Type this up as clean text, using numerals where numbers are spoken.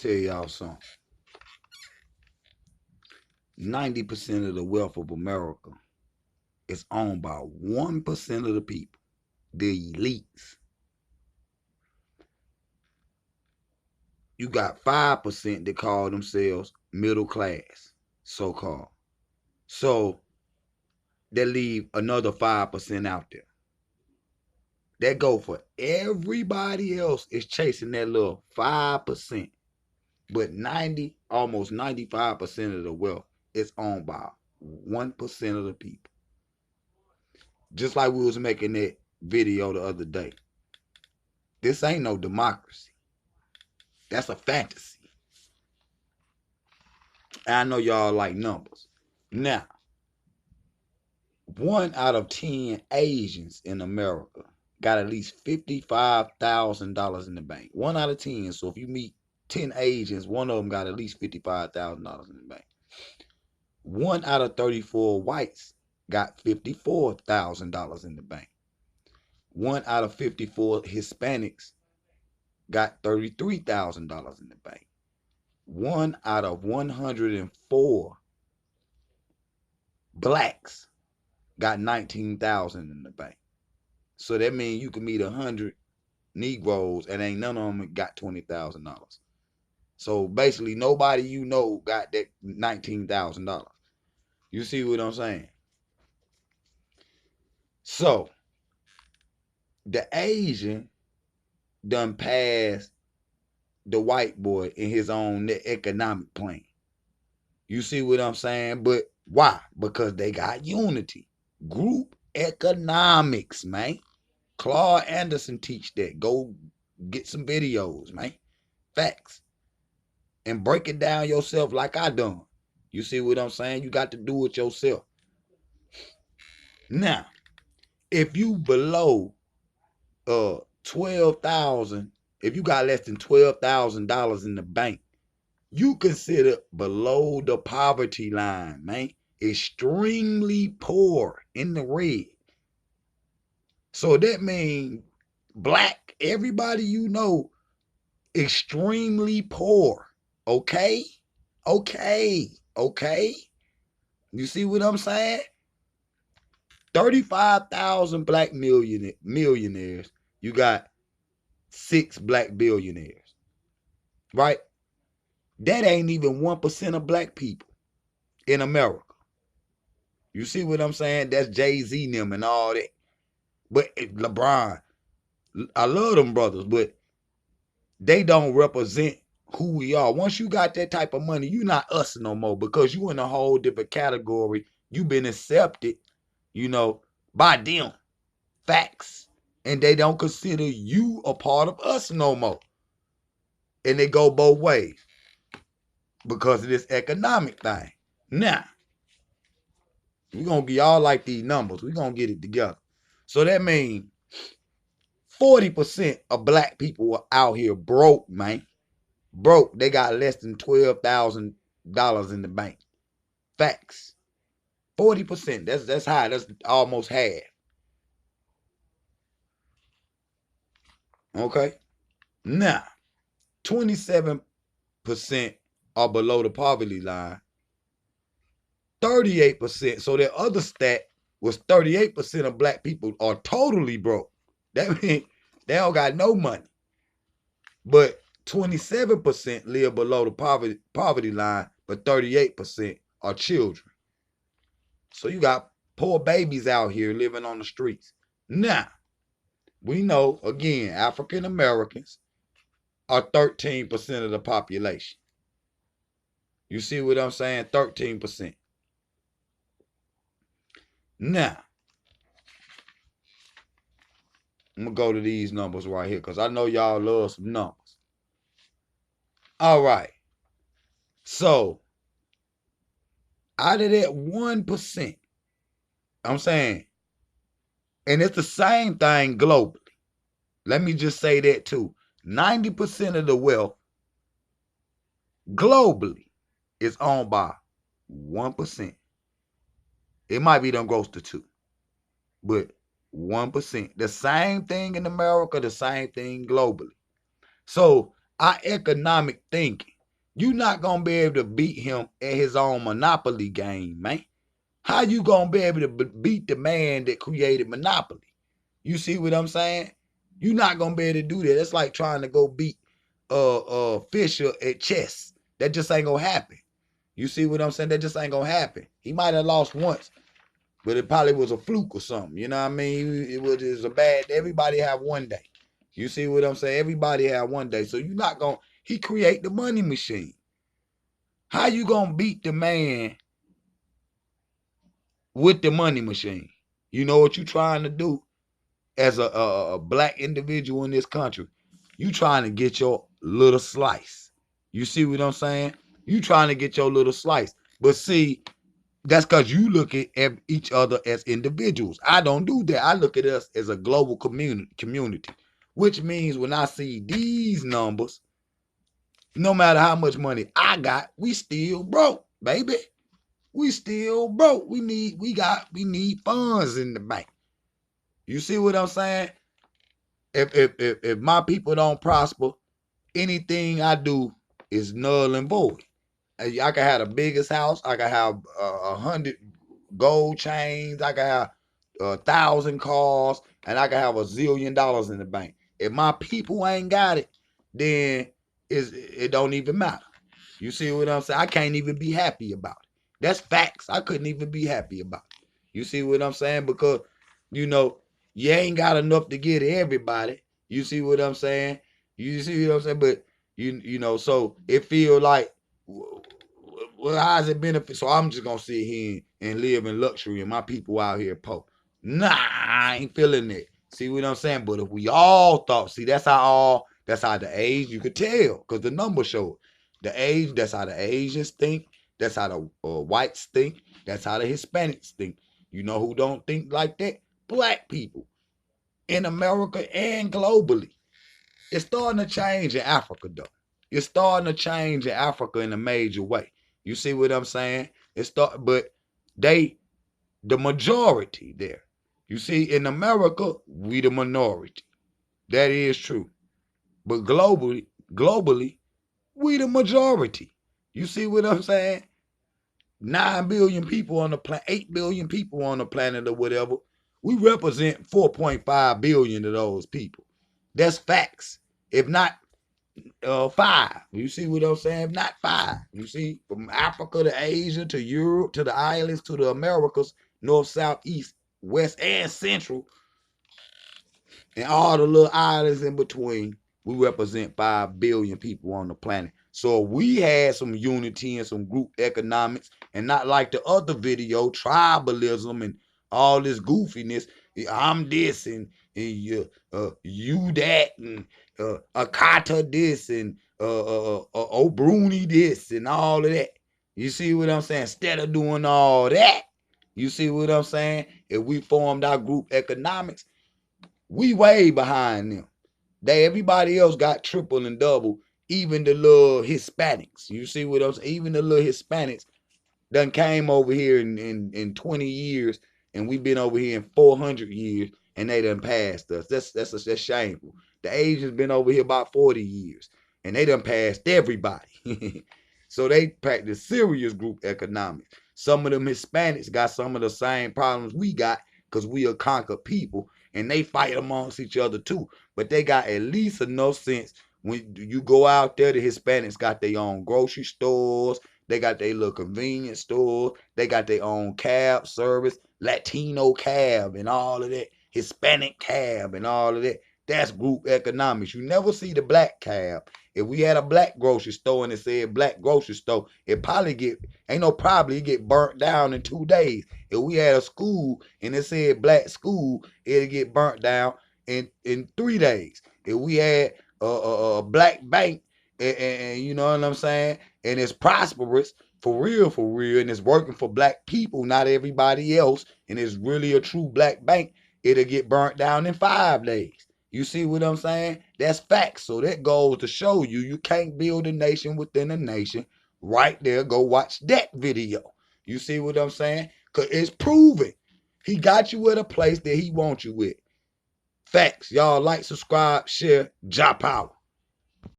tell y'all something. 90% of the wealth of America is owned by 1% of the people, the elites. You got 5% that call themselves middle class, so called. So they leave another 5% out there. That go for everybody else is chasing that little 5%. But almost 95% of the wealth is owned by 1% of the people. Just like we was making that video the other day. This ain't no democracy. That's a fantasy. And I know y'all like numbers. Now, 1 out of 10 Asians in America got at least $55,000 in the bank. 1 out of 10. So if you meet 10 Asians, one of them got at least $55,000 in the bank. 1 out of 34 whites got $54,000 in the bank. 1 out of 54 Hispanics got $33,000 in the bank. 1 out of 104 blacks got $19,000 in the bank. So that means you can meet 100 Negroes and ain't none of them got $20,000. So basically, nobody you know got that $19,000. You see what I'm saying? So the Asian done passed the white boy in his own economic plan. You see what I'm saying? But why? Because they got unity. Group economics, man. Claude Anderson teach that. Go get some videos, man. Facts. And break it down yourself like I done. You see what I'm saying? You got to do it yourself. Now, if you below 12,000, if you got less than $12,000 in the bank, you consider below the poverty line, man. Extremely poor, in the red. So that means black, everybody you know, extremely poor. Okay? Okay. You see what I'm saying? 35,000 black millionaires. You got 6 black billionaires. Right? That ain't even 1% of black people in America. You see what I'm saying? That's Jay-Z and them and all that. But LeBron, I love them brothers, but they don't represent who we are. Once you got that type of money, you're not us no more because you in a whole different category. You've been accepted, by them. Facts. And they don't consider you a part of us no more. And they go both ways because of this economic thing. Now, we're going to get y'all like these numbers. We're going to get it together. So that means 40% of black people are out here broke, man. Broke. They got less than $12,000 in the bank. Facts. 40%. That's high. That's almost half. Okay? Now, 27% are below the poverty line. 38%. So that other stat was 38% of black people are totally broke. That means they don't got no money. But 27% live below the poverty line, but 38% are children. So you got poor babies out here living on the streets. Now, we know, again, African Americans are 13% of the population. You see what I'm saying? 13%. Now, I'm going to go to these numbers right here because I know y'all love some numbers. All right. So, out of that 1%, I'm saying, and it's the same thing globally. Let me just say that too. 90% of the wealth globally is owned by 1%. It might be them gross to 2, but 1%. The same thing in America, the same thing globally. So our economic thinking. You're not gonna be able to beat him at his own Monopoly game, man. How you gonna be able to beat the man that created Monopoly? You see what I'm saying? You're not gonna be able to do that. It's like trying to go beat Fisher at chess. That just ain't gonna happen. You see what I'm saying? That just ain't gonna happen. He might have lost once, but it probably was a fluke or something. You know what I mean? It was a bad. Everybody have one day. You see what I'm saying? Everybody have one day. So you're not gonna. He create the money machine. How you gonna beat the man with the money machine? You know what you trying to do as a black individual in this country? You trying to get your little slice. You see what I'm saying? You trying to get your little slice. But see, that's because you look at each other as individuals. I don't do that. I look at us as a global community, which means when I see these numbers, no matter how much money I got, we still broke, baby. We still broke. We need funds in the bank. You see what I'm saying? If my people don't prosper, anything I do is null and void. I can have the biggest house. I can have 100 gold chains. I can have 1,000 cars, and I can have $1 zillion in the bank. If my people ain't got it, then it don't even matter. You see what I'm saying? I can't even be happy about it. That's facts. I couldn't even be happy about it. You see what I'm saying? Because, you know, you ain't got enough to get everybody. You see what I'm saying? You see what I'm saying? But, you know, so it feel like, well, how's it benefit? So I'm just going to sit here and live in luxury and my people out here poor. Nah, I ain't feeling it. See what I'm saying? But if we all thought, see, that's how the age, you could tell, because the numbers show it. The age, that's how the Asians think. That's how the whites think. That's how the Hispanics think. You know who don't think like that? Black people in America and globally. It's starting to change in Africa, though. It's starting to change in Africa in a major way. You see what I'm saying? But the majority there. You see, in America, we the minority. That is true. But globally, we the majority. You see what I'm saying? 9 billion people on the planet, 8 billion people on the planet or whatever. We represent 4.5 billion of those people. That's facts. If not 5. You see what I'm saying? If not 5. You see, from Africa to Asia to Europe to the islands to the Americas, north, south, east, west, and central, and all the little islands in between, we represent 5 billion people on the planet. So we had some unity and some group economics, and not like the other video, tribalism and all this goofiness. I'm this and you that and Akata this and O'Bruni this and all of that. You see what I'm saying? Instead of doing all that, you see what I'm saying? If we formed our group economics, we way behind them. Everybody else got triple and double, even the little Hispanics. You see what I'm saying? Even the little Hispanics done came over here in 20 years, and we've been over here in 400 years, and they done passed us. That's shameful. The Asians been over here about 40 years, and they done passed everybody. So they practice serious group economics. Some of them Hispanics got some of the same problems we got, because we are conquered people, and they fight amongst each other too. But they got at least enough sense. When you go out there, the Hispanics got their own grocery stores. They got their little convenience store. They got their own cab service, Latino cab and all of that, Hispanic cab and all of that. That's group economics. You never see the black cab. If we had a black grocery store and it said black grocery store, it get burnt down in 2 days. If we had a school and it said black school, it'll get burnt down in 3 days. If we had a black bank and you know what I'm saying, and it's prosperous for real, and it's working for black people, not everybody else, and it's really a true black bank, it'll get burnt down in 5 days. You see what I'm saying? That's facts. So that goes to show you can't build a nation within a nation. Right there, go watch that video. You see what I'm saying? Because it's proven. He got you at a place that he wants you with. Facts. Y'all like, subscribe, share, Jah Power.